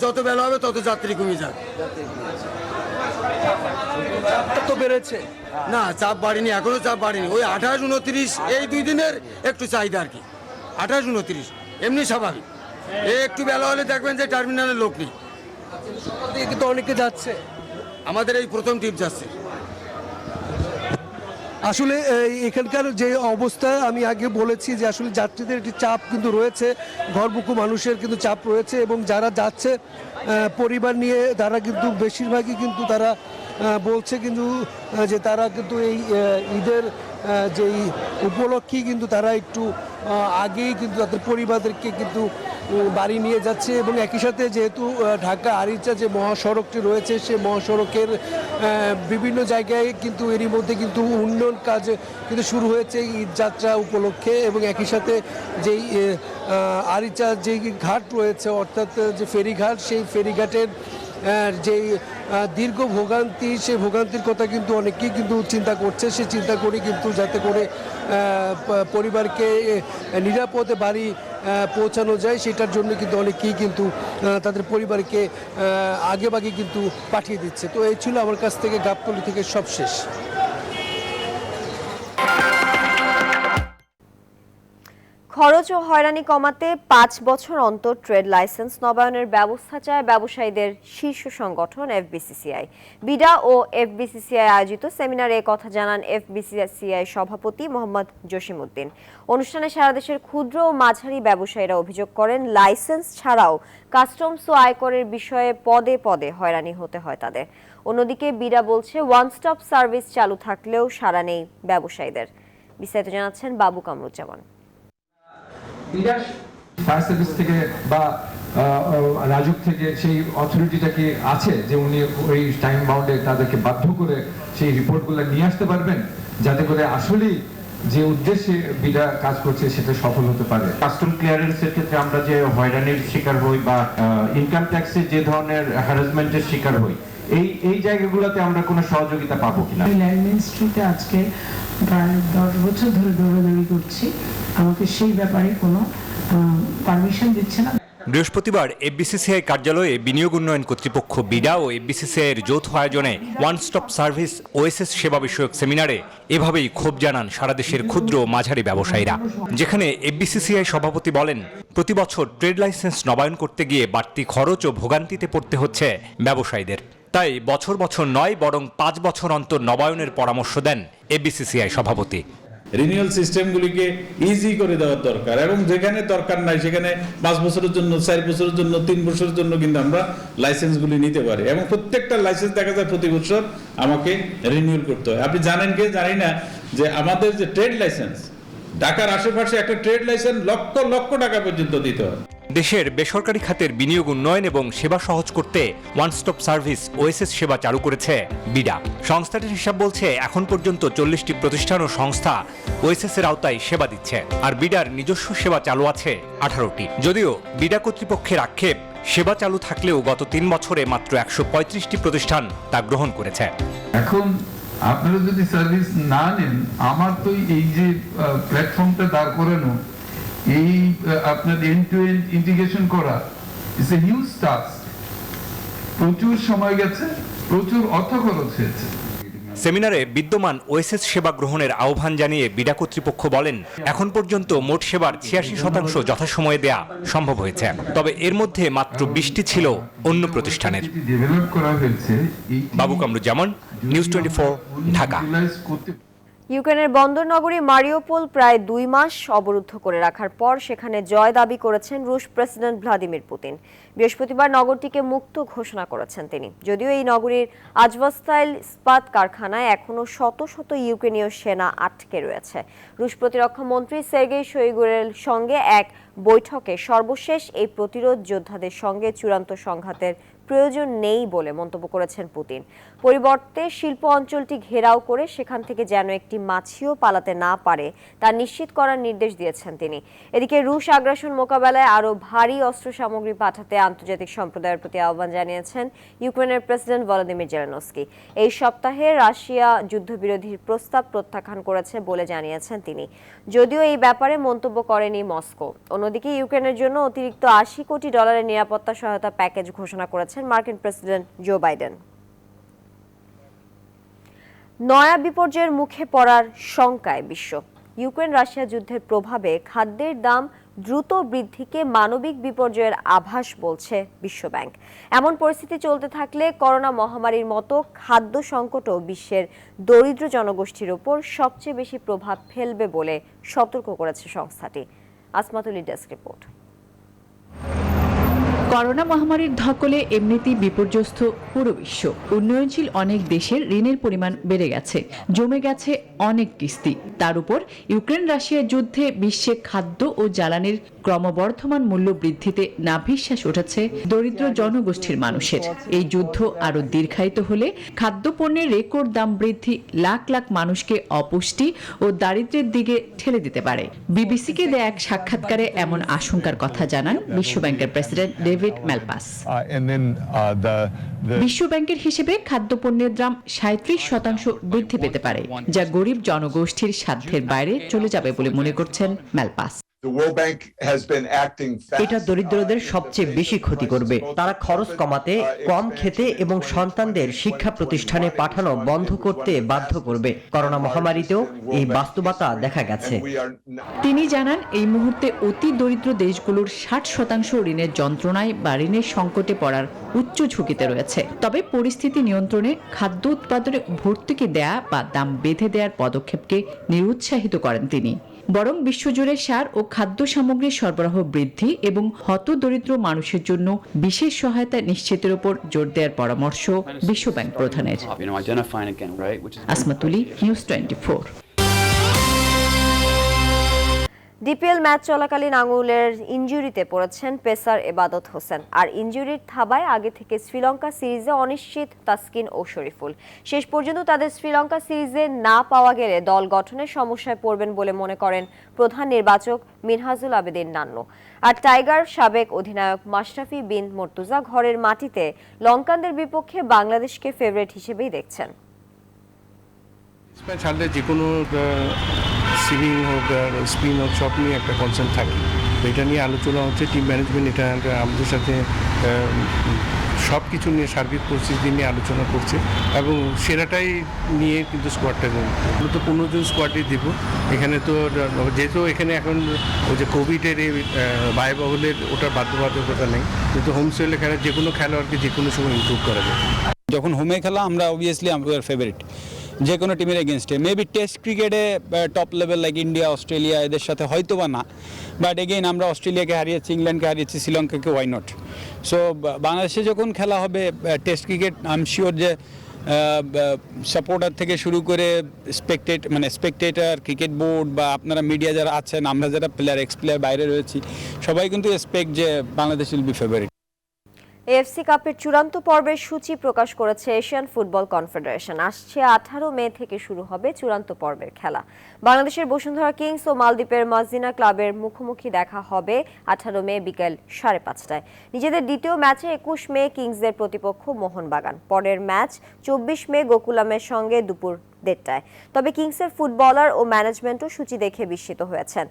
যত বেলা হবে তত যাত্রী কমে যায়। তো বেড়েছে না, চাপ বাড়েনি, এখনো চাপ বাড়েনি। ওই 28, 29 এই 2 দিনের একটু চাহিদা আর কি। 28, 29 এমনি স্বাভাবিক। একটু বেলা হলে দেখবেন যে টার্মিনালে লোক নেই। কিন্তু অনেকে যাচ্ছে, আমাদের এই প্রথম ট্রিপ যাচ্ছে। আসলে এখানকার যে অবস্থা আমি আগে বলেছি যে আসলে যাত্রীদের একটি চাপ কিন্তু রয়েছে, ঘরমুখো মানুষের কিন্তু চাপ রয়েছে, এবং যারা যাচ্ছে পরিবার নিয়ে তারা কিন্তু বেশিরভাগই কিন্তু তারা বলছে কিন্তু যে তারা কিন্তু এই ঈদের যেই উপলক্ষে কিন্তু তারা একটু আগেই কিন্তু তাদের পরিবারদেরকে কিন্তু বাড়ি নিয়ে যাচ্ছে। এবং একই সাথে যেহেতু ঢাকা আরিচা যে মহাসড়কটি রয়েছে, সে মহাসড়কের বিভিন্ন জায়গায় কিন্তু এরই মধ্যে কিন্তু উন্নয়ন কাজ কিন্তু শুরু হয়েছে ঈদ যাত্রা উপলক্ষে। এবং একই সাথে যেই আরিচা যে ঘাট রয়েছে, অর্থাৎ যে ফেরিঘাট, সেই ফেরিঘাটের যেই দীর্ঘ ভোগান্তি, সেই ভোগান্তির কথা কিন্তু অনেকেই কিন্তু চিন্তা করছে। সে চিন্তা করে কিন্তু যাতে করে পরিবারকে নিরাপদে বাড়ি পৌঁছানো যায়, সেটার জন্য কিন্তু অনেকেই কিন্তু তাদের পরিবারকে আগেভাগে কিন্তু পাঠিয়ে দিচ্ছে। তো এই ছিল আমার কাছ থেকে গাবতলী থেকে সবশেষ। খরচ ও হয়রানি কমাতে 5 বছর অন্তর ট্রেড লাইসেন্স নবায়নের ব্যবস্থা চায় ব্যবসায়ীদের শীর্ষ সংগঠন এফবিসিসিআই। বিডা ও এফবিসিসিআই আয়োজিত সেমিনারে কথা জানান এফবিসিসিআই সভাপতি মোহাম্মদ জসিমউদ্দিন। অনুষ্ঠানে সারা দেশের ক্ষুদ্র ও মাঝারি ব্যবসায়ীরা অভিযোগ করেন, লাইসেন্স ছাড়াও কাস্টমস ও আয়করের বিষয়ে পদে পদে হয়রানি হতে হয় তাদের। অন্যদিকে বিডা বলছে, ওয়ান স্টপ সার্ভিস চালু থাকলেও সাড়া নেই ব্যবসায়ীদের। বিস্তারিত জানাচ্ছেন বাবু কামরুজ্জামান। ফায়ার সার্ভিস থেকে বা রাজুক থেকে সেই অথরিটিটা কি আছে যে উনি ওই টাইম বাউন্ডে তাদেরকে বাধ্য করে সেই রিপোর্টগুলো নিয়ে আসতে পারবেন, যাতে করে আসলেই যে উদ্দেশ্যে বিডা কাজ করছে সেটা সফল হতে পারে। কাস্টম ক্লিয়ারেন্সের ক্ষেত্রে আমরা যে হয়রানির শিকার হই বা ইনকাম ট্যাক্সে যে ধরনের হ্যারাসমেন্টের শিকার হই, এই জায়গাগুলোতে আমরা কোনো সহযোগিতা পাবো কিনা। ল্যান্ড মিনিস্ট্রিতে আজকে প্রায় 10 বছর ধরে দৌড়াদৌড়ি করছি, আমাকে সেই ব্যাপারে কোনো পারমিশন দিচ্ছে না। বৃহস্পতিবার এফবিসিসিআই কার্যালয়ে বিনিয়োগ উন্নয়ন কর্তৃপক্ষ বিডা ও এফবিসিসিআই এর যৌথ আয়োজনে ওয়ান স্টপ সার্ভিস ওএসএস সেবা বিষয়ক সেমিনারে এভাবেই ক্ষোভ জানান সারা দেশের ক্ষুদ্র ও মাঝারি ব্যবসায়ীরা। যেখানে এফবিসিসিআই সভাপতি বলেন, প্রতি বছর ট্রেড লাইসেন্স নবায়ন করতে গিয়ে বাড়তি খরচ ও ভোগান্তিতে পড়তে হচ্ছে ব্যবসায়ীদের। তাই বছর বছর নয়, বরং 5 বছর অন্তর নবায়নের পরামর্শ দেন এফবিসিসিআই সভাপতি। রিনিউয়াল সিস্টেমগুলিকে ইজি করে দেওয়ার দরকার, এবং যেখানে দরকার নাই সেখানে 5 বছরের জন্য, 4 বছরের জন্য, 3 বছরের জন্য কিন্তু আমরা লাইসেন্সগুলি নিতে পারি, এবং প্রত্যেকটা লাইসেন্স দেখা যায় প্রতি বছর আমাকে রিনিউয়াল করতে হয়। আপনি জানেন কি জানি না যে আমাদের যে ট্রেড লাইসেন্স, ঢাকার আশেপাশে একটা ট্রেড লাইসেন্স লক্ষ লক্ষ টাকা পর্যন্ত দিতে হয়। দেশের বেসরকারি খাতের বিনিয়োগ উন্নয়ন এবং সেবা সহজ করতে ওয়ান স্টপ সার্ভিস ওএসএস সেবা চালু করেছে বিডা। সংস্থাটির হিসাব বলছে এখন পর্যন্ত 40টি প্রতিষ্ঠান ও সংস্থা ওএসএস এর আওতায় সেবা দিচ্ছে, আর বিডার নিজস্ব সেবা চালু আছে 18টি। যদিও বিডা কর্তৃপক্ষের আক্ষেপ, সেবা চালু থাকলেও গত 3 বছরে মাত্র 135টি প্রতিষ্ঠান তা গ্রহণ করেছে। এখন আপনারা যদি সার্ভিস না নেন, আমার তো এই যে প্ল্যাটফর্মটা দাঁড় করানো, এই আপনার এন্ড টু এন্ড ইন্টিগ্রেশন করা ইটস এ হিউজ টাস্ক। প্রচুর সময় গেছে, প্রচুর অর্থ খরচ হয়েছে। সেমিনারে বিদ্যমান ওএসএস সেবা গ্রহণের আহ্বান জানিয়ে বিডা কর্তৃপক্ষ বলেন, এখন পর্যন্ত মোট সেবার 86% যথাসময়ে দেয়া সম্ভব হয়েছে, তবে এর মধ্যে মাত্র 20টি ছিল অন্য প্রতিষ্ঠানের। ডেভেলপ করা হয়েছে। বাবু কামরুজ্জামান, নিউজ 24, ঢাকা। ইউক্রেনের বন্দর নগরী মারিউপোল প্রায় 2 মাস অবরুদ্ধ করে রাখার পর সেখানে জয় দাবি করেছেন রুশ প্রেসিডেন্ট ভ্লাদিমির পুতিন। বৃহস্পতিবার নগরটিকে মুক্ত ঘোষণা করেছেন তিনি। যদিও এই নগরীর আজভাস্তাইল ইস্পাত কারখানায় এখনও শত শত ইউক্রেনীয় সেনা আটকে রয়েছে। রুশ প্রতিরক্ষা মন্ত্রী সের্গেই শোইগুর সঙ্গে এক বৈঠকে সর্বশেষ এই প্রতিরোধ যোদ্ধাদের সঙ্গে চূড়ান্ত সংঘাতের প্রয়োজন নেই বলে মন্তব্য করেছেন পুতিন। পরিবর্তে শিল্প অঞ্চলটি ঘেরাও করে সেখান থেকে যেন একটি মাছিও পালাতে না পারে তা নিশ্চিত করার নির্দেশ দিয়েছেন তিনি। এদিকে রুশ আগ্রাসন মোকাবেলায় আরও ভারী অস্ত্র সামগ্রী পাঠাতে আন্তর্জাতিক সম্প্রদায়ের প্রতি আহ্বান জানিয়েছেন ইউক্রেনের প্রেসিডেন্ট ভলোদিমির জেলেনস্কি। এই সপ্তাহে রাশিয়া যুদ্ধবিরতির প্রস্তাব প্রত্যাখ্যান করেছে বলে জানিয়েছেন তিনি, যদিও এই ব্যাপারে মন্তব্য করেনি মস্কো। অন্যদিকে ইউক্রেনের জন্য অতিরিক্ত $80 কোটি নিরাপত্তা সহায়তা প্যাকেজ ঘোষণা করেছেন মার্কিন প্রেসিডেন্ট জো বাইডেন। নয়া বিপর্যয়ের মুখে পড়ার শঙ্কায় বিশ্ব। ইউক্রেন রাশিয়া যুদ্ধের প্রভাবে খাদ্যের দাম দ্রুত বৃদ্ধিকে মানবিক বিপর্যয়ের আভাস বলছে বিশ্বব্যাংক। এমন পরিস্থিতি চলতে থাকলে করোনা মহামারীর মতো খাদ্য সংকটও বিশ্বের দরিদ্র জনগোষ্ঠীর উপর সবচেয়ে বেশি প্রভাব ফেলবে বলে সতর্ক করেছে সংস্থাটি। আসমাতুলি, ডেস্ক রিপোর্ট। করোনা মহামারীর ধকলে এমনিতেই বিপর্যস্ত পুরো বিশ্ব। উন্নয়নশীল অনেক দেশের ঋণের পরিমাণ বেড়ে গেছে, জমে গেছে অনেক কিস্তি। তার উপর ইউক্রেন রাশিয়া যুদ্ধে বিশ্বে খাদ্য ও জ্বালানির ক্রমবর্ধমান মূল্য বৃদ্ধিতে নাভিশ্বাস উঠেছে দরিদ্র জনগোষ্ঠীর মানুষের। এই যুদ্ধ আরও দীর্ঘায়িত হলে খাদ্যপণ্যের রেকর্ড দাম বৃদ্ধি লাখ লাখ মানুষকে অপুষ্টি ও দারিদ্র্যের দিকে ঠেলে দিতে পারে। বিবিসিকে দেয়া এক সাক্ষাৎকারে এমন আশঙ্কার কথা জানান বিশ্বব্যাংকের প্রেসিডেন্ট ডেভিড ম্যালপাস। বিশ্বব্যাংকের হিসেবে খাদ্যপণ্যের দাম 37% বৃদ্ধি পেতে পারে, যা গরিব জনগোষ্ঠীর সাধ্যের বাইরে চলে যাবে বলে মনে করছেন ম্যালপাস। এটা দরিদ্রদের সবচেয়ে বেশি ক্ষতি করবে। তারা খরচ কমাতে, কম খেতে এবং সন্তানদের শিক্ষা প্রতিষ্ঠানে পাঠানো বন্ধ করতে বাধ্য করবে। করোনা মহামারীতেও এই বাস্তবতা দেখা গেছে। তিনি জানান, এই মুহূর্তে অতি দরিদ্র দেশগুলোর 60% ঋণের যন্ত্রণায় বা ঋণের সংকটে পড়ার উচ্চ ঝুঁকিতে রয়েছে। তবে পরিস্থিতি নিয়ন্ত্রণে খাদ্য উৎপাদনে ভর্তুকি দেয়া বা দাম বেঁধে দেওয়ার পদক্ষেপকে নিরুৎসাহিত করেন তিনি। বরং বিশ্বজুড়ে সার ও খাদ্য সামগ্রীর সরবরাহ বৃদ্ধি এবং হতদরিদ্র মানুষের জন্য বিশেষ সহায়তা নিশ্চিতের উপর জোর দেওয়ার পরামর্শ বিশ্বব্যাংক প্রধানের। আসমাতুলি, নিউজ 24। ডিপিএল ম্যাচ চলাকালীন আঙুলের ইনজুরিতে পড়েছেন পেসার এবাদত হোসেন। আর ইনজুরির থাবায় আগে থেকে শ্রীলঙ্কা সিরিজে অনিশ্চিত তাসকিন ও শরীফুল। শেষ পর্যন্ত তাদের শ্রীলঙ্কা সিরিজে না পাওয়া গেলে দল গঠনের সমস্যায় পড়বেন বলে মনে করেন প্রধান নির্বাচক মিনহাজুল আবেদিন নান্নু। আর টাইগার সাবেক অধিনায়ক মাশরাফি বিন মর্তুজা ঘরের মাটিতে লঙ্কানদের বিপক্ষে বাংলাদেশকে ফেভারিট হিসেবেই দেখছেন। ছাড়লে যে কোনো সিলিং হোক স্পিন হোক সব নিয়ে একটা কনসার্ন থাকে, তো এটা নিয়ে আলোচনা হচ্ছে। টিম ম্যানেজমেন্ট এটা আমাদের সাথে সব কিছু নিয়ে সার্বিক পরিস্থিতি নিয়ে আলোচনা করছে এবং সেরাটাই নিয়ে কিন্তু স্কোয়াডটা মূলত 15 জন স্কোয়াডই দিব। এখানে তো যেহেতু এখানে এখন ওই যে কোভিডের এই ব্যয়বহুলের ওটার বাধ্যবাধকতা নেই, কিন্তু হোম সোয়েলে খেলা যে কোনো খেলোয়াড়কে যে কোনো সময় ইমপ্রুভ করা যায়। যখন হোমে খেলা আমরা অবভিয়াসলি আমাদের ফেভারিট, যে কোনো টিমের এগেনস্টে। মেবি টেস্ট ক্রিকেটে top level like India, Australia এদের সাথে হয়তো বা না, বাট এগেইন আমরা অস্ট্রেলিয়াকে হারিয়েছি, ইংল্যান্ডকে হারিয়েছি, শ্রীলঙ্কাকে, ওয়াই নট। সো বাংলাদেশে যখন খেলা হবে test cricket, I am sure যে সাপোর্টার থেকে শুরু করে স্পেকটেটর, ক্রিকেট বোর্ড বা আপনারা মিডিয়া যারা আছেন, আমরা যারা প্লেয়ার, এক্স প্লেয়ার বাইরে রয়েছি, সবাই কিন্তু এক্সপেক্ট যে Bangladesh will be favourite. AFC কাপের চূড়ান্ত পর্বের সূচি প্রকাশ করেছে এশিয়ান ফুটবল কনফেডারেশন। আসছে 18 মে থেকে শুরু হবে চূড়ান্ত পর্বের খেলা। বাংলাদেশের বসুন্ধরা কিংস ও মালদ্বীপের মজদিনা ক্লাবের মুখোমুখি দেখা হবে 18 মে বিকেল 5:30টায়। নিজেদের দ্বিতীয় ম্যাচে 21 মে কিংসদের প্রতিপক্ষ মোহনবাগান। পরের ম্যাচ 24 মে গোকুলামের সঙ্গে দুপুর 1:30টায়। তবে কিংসের ফুটবলার ও ম্যানেজমেন্টও সূচি দেখে বিস্মিত হয়েছেন।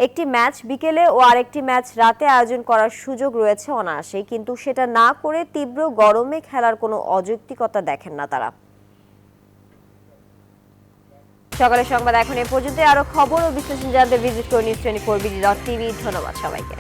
একটি ম্যাচ বিকেলে ও আরেকটি ম্যাচ রাতে আয়োজন করার সুযোগ রয়েছে অনায়াসেই, কিন্তু সেটা না করে তীব্র গরমে খেলার কোনো অযৌক্তিকতা দেখেন না তারা। সকালের সংবাদ এখন এ পর্যন্ত। আরো খবর ও বিশ্লেষণ জানতে ভিজিট করুন news24bd.tv। ধন্যবাদ সবাইকে।